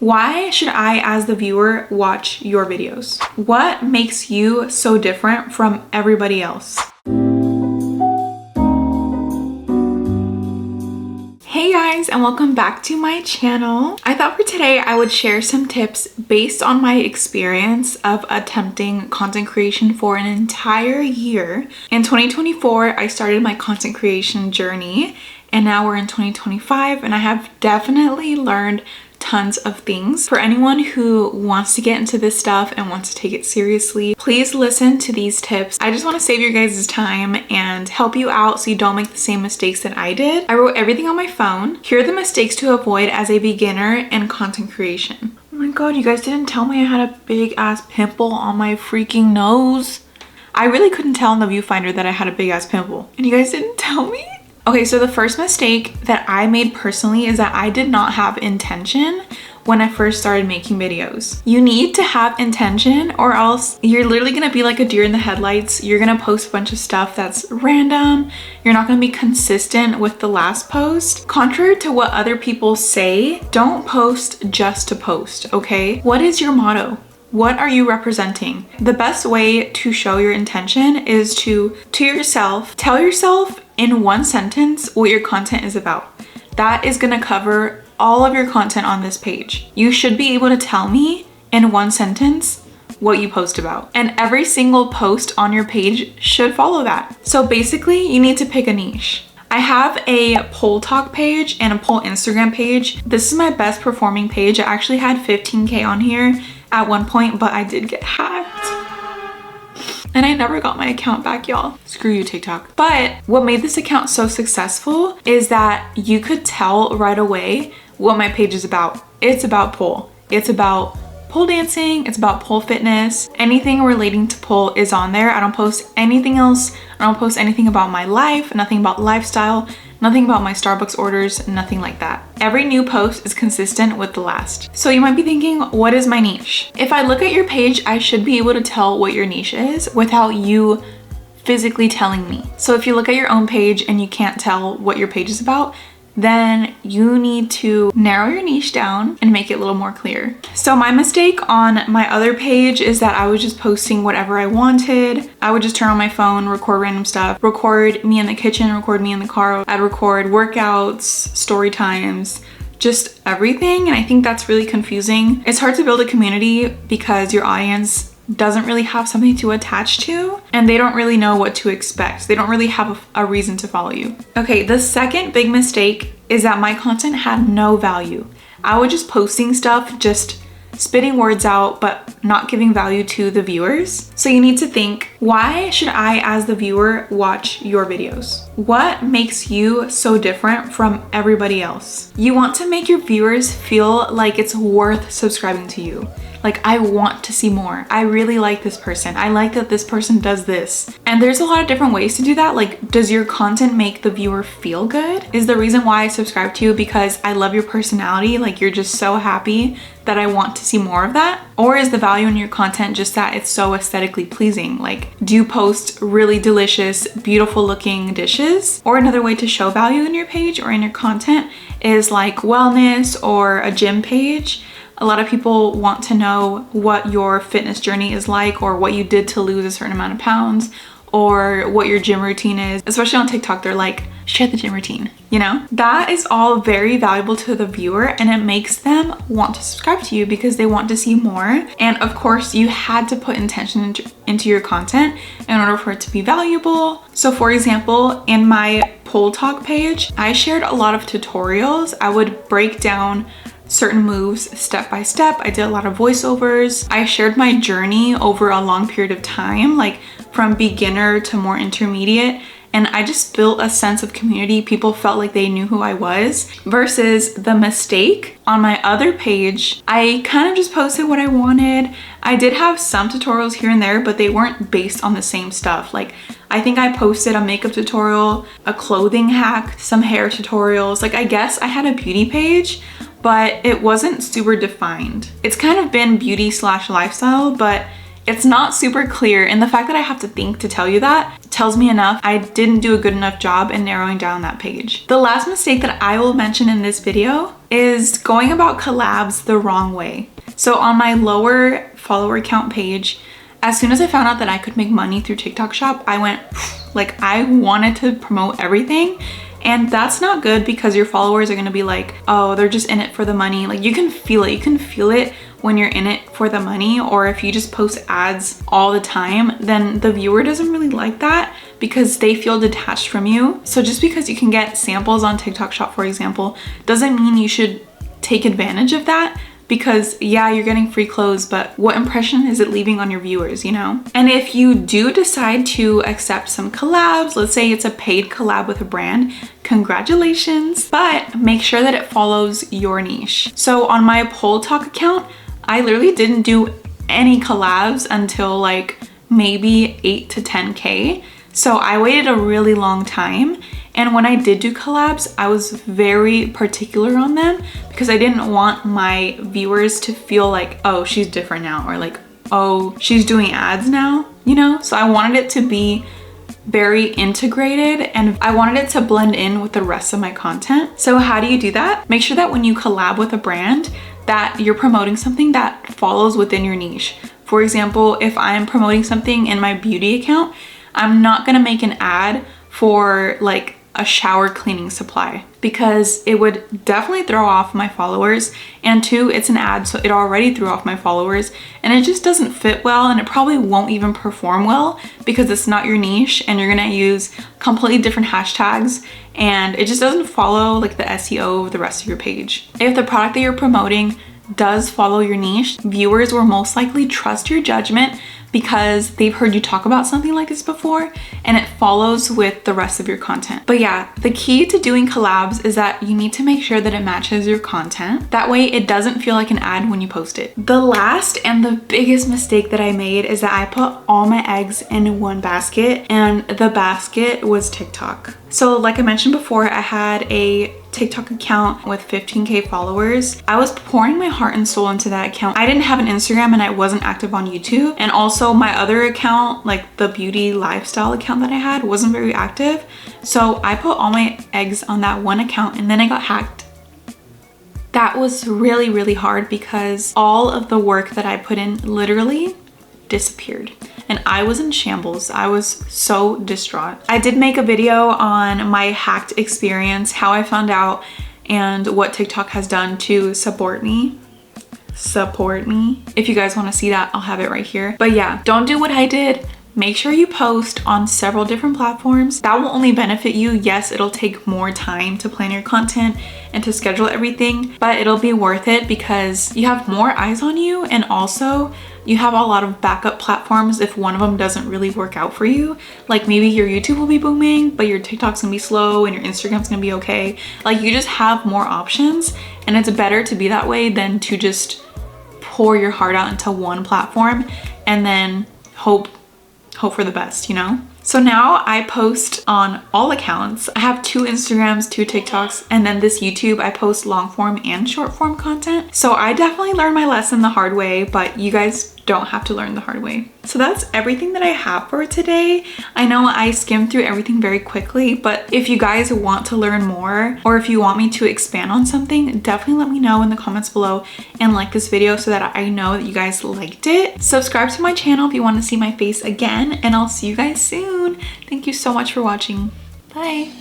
Why should I, as the viewer, watch your videos? What makes you so different from everybody else? Hey guys, and welcome back to my channel. I thought for today I would share some tips based on my experience of attempting content creation for an entire year. In 2024, I started my content creation journey, and now we're in 2025, and I have definitely learned tons of things. For anyone who wants to get into this stuff and wants to take it seriously, please listen to these tips. I just want to save your guys' time and help you out so you don't make the same mistakes that I did. I wrote everything on my phone. Here are the mistakes to avoid as a beginner in content creation. Oh my god, you guys didn't tell me I had a big ass pimple on my freaking nose. I really couldn't tell in the viewfinder that I had a big ass pimple, and you guys didn't tell me? Okay, so the first mistake that I made personally is that I did not have intention when I first started making videos. You need to have intention, or else you're literally gonna be like a deer in the headlights. You're gonna post a bunch of stuff that's random. You're not gonna be consistent with the last post. Contrary to what other people say, don't post just to post, okay? What is your motto? What are you representing? The best way to show your intention is to yourself, tell yourself in one sentence what your content is about. That is gonna cover all of your content on this page. You should be able to tell me in one sentence what you post about. And every single post on your page should follow that. So basically, you need to pick a niche. I have a poll talk page and a poll Instagram page. This is my best performing page. I actually had 15K on here at one point, but I did get hacked. And I never got my account back, y'all. Screw you, TikTok. But what made this account so successful is that you could tell right away what my page is about. It's about pole. It's about pole dancing. It's about pole fitness. Anything relating to pole is on there. I don't post anything else. I don't post anything about my life, nothing about lifestyle, nothing about my Starbucks orders, nothing like that. Every new post is consistent with the last. So you might be thinking, what is my niche? If I look at your page, I should be able to tell what your niche is without you physically telling me. So if you look at your own page and you can't tell what your page is about, then you need to narrow your niche down and make it a little more clear. So my mistake on my other page is that I was just posting whatever I wanted. I would just turn on my phone, record random stuff, record me in the kitchen, record me in the car. I'd record workouts, story times, just everything. And I think that's really confusing. It's hard to build a community because your audience doesn't really have something to attach to, and they don't really know what to expect. They don't really have a reason to follow you. Okay, the second big mistake is that my content had no value. I was just posting stuff, just spitting words out, but not giving value to the viewers. So you need to think, why should I, as the viewer, watch your videos? What makes you so different from everybody else? You want to make your viewers feel like it's worth subscribing to you. Like, I want to see more. I really like this person. I like that this person does this. And there's a lot of different ways to do that. Like, does your content make the viewer feel good? Is the reason why I subscribe to you because I love your personality? Like, you're just so happy that I want to see more of that? Or is the value in your content just that it's so aesthetically pleasing? Like, do you post really delicious, beautiful looking dishes? Or another way to show value in your page or in your content is like wellness or a gym page. A lot of people want to know what your fitness journey is like, or what you did to lose a certain amount of pounds, or what your gym routine is. Especially on TikTok, they're like, share the gym routine, you know? That is all very valuable to the viewer, and it makes them want to subscribe to you because they want to see more. And of course, you had to put intention into your content in order for it to be valuable. So for example, in my pole talk page, I shared a lot of tutorials. I would break down certain moves step by step. I did a lot of voiceovers. I shared my journey over a long period of time, like from beginner to more intermediate. And I just built a sense of community. People felt like they knew who I was. Versus the mistake on my other page, I kind of just posted what I wanted. I did have some tutorials here and there, but they weren't based on the same stuff. Like, I think I posted a makeup tutorial, a clothing hack, some hair tutorials. Like, I guess I had a beauty page, but it wasn't super defined. It's kind of been beauty / lifestyle, but It's not super clear, and the fact that I have to think to tell you that tells me enough. I didn't do a good enough job in narrowing down that page. The last mistake that I will mention in this video is going about collabs the wrong way. So on my lower follower count page, as soon as I found out that I could make money through TikTok Shop, I went like, I wanted to promote everything. And that's not good, because your followers are gonna be like, oh, they're just in it for the money. Like, you can feel it. You can feel it when you're in it for the money, or if you just post ads all the time, then the viewer doesn't really like that because they feel detached from you. So just because you can get samples on TikTok Shop, for example, doesn't mean you should take advantage of that. Because yeah, you're getting free clothes, but what impression is it leaving on your viewers, you know? And if you do decide to accept some collabs, let's say it's a paid collab with a brand, congratulations, but make sure that it follows your niche. So on my Pole Talk account, I literally didn't do any collabs until like maybe 8 to 10K. So I waited a really long time. And when I did do collabs, I was very particular on them because I didn't want my viewers to feel like, oh, she's different now, or like, oh, she's doing ads now, you know? So I wanted it to be very integrated, and I wanted it to blend in with the rest of my content. So how do you do that? Make sure that when you collab with a brand, that you're promoting something that follows within your niche. For example, if I'm promoting something in my beauty account, I'm not gonna make an ad for like a shower cleaning supply, because it would definitely throw off my followers, and two, it's an ad, so it already threw off my followers, and it just doesn't fit well, and it probably won't even perform well because it's not your niche and you're gonna use completely different hashtags, and it just doesn't follow like the SEO of the rest of your page. If the product that you're promoting does follow your niche, viewers will most likely trust your judgment because they've heard you talk about something like this before, and it follows with the rest of your content. But yeah, the key to doing collabs is that you need to make sure that it matches your content. That way it doesn't feel like an ad when you post it. The last and the biggest mistake that I made is that I put all my eggs in one basket, and the basket was TikTok. So like I mentioned before, I had a TikTok account with 15K followers. I was pouring my heart and soul into that account. I didn't have an Instagram and I wasn't active on YouTube. And also my other account, like the beauty lifestyle account that I had, wasn't very active. So I put all my eggs on that one account, and then I got hacked. That was really, really hard because all of the work that I put in literally disappeared. And I was in shambles. I was so distraught. I did make a video on my hacked experience, how I found out, and what TikTok has done to support me. If you guys want to see that, I'll have it right here. But yeah, don't do what I did. Make sure you post on several different platforms. That will only benefit you. Yes, it'll take more time to plan your content and to schedule everything, but it'll be worth it because you have more eyes on you, and also you have a lot of backup platforms if one of them doesn't really work out for you. Like maybe your YouTube will be booming, but your TikTok's gonna be slow and your Instagram's gonna be okay. Like you just have more options, and it's better to be that way than to just pour your heart out into one platform and then hope for the best, you know? So now I post on all accounts. I have 2 Instagrams, 2 TikToks, and then this YouTube, I post long form and short form content. So I definitely learned my lesson the hard way, but you guys don't have to learn the hard way. So that's everything that I have for today. I know I skimmed through everything very quickly, but if you guys want to learn more, or if you want me to expand on something, definitely let me know in the comments below and like this video so that I know that you guys liked it. Subscribe to my channel if you want to see my face again, and I'll see you guys soon. Thank you so much for watching. Bye.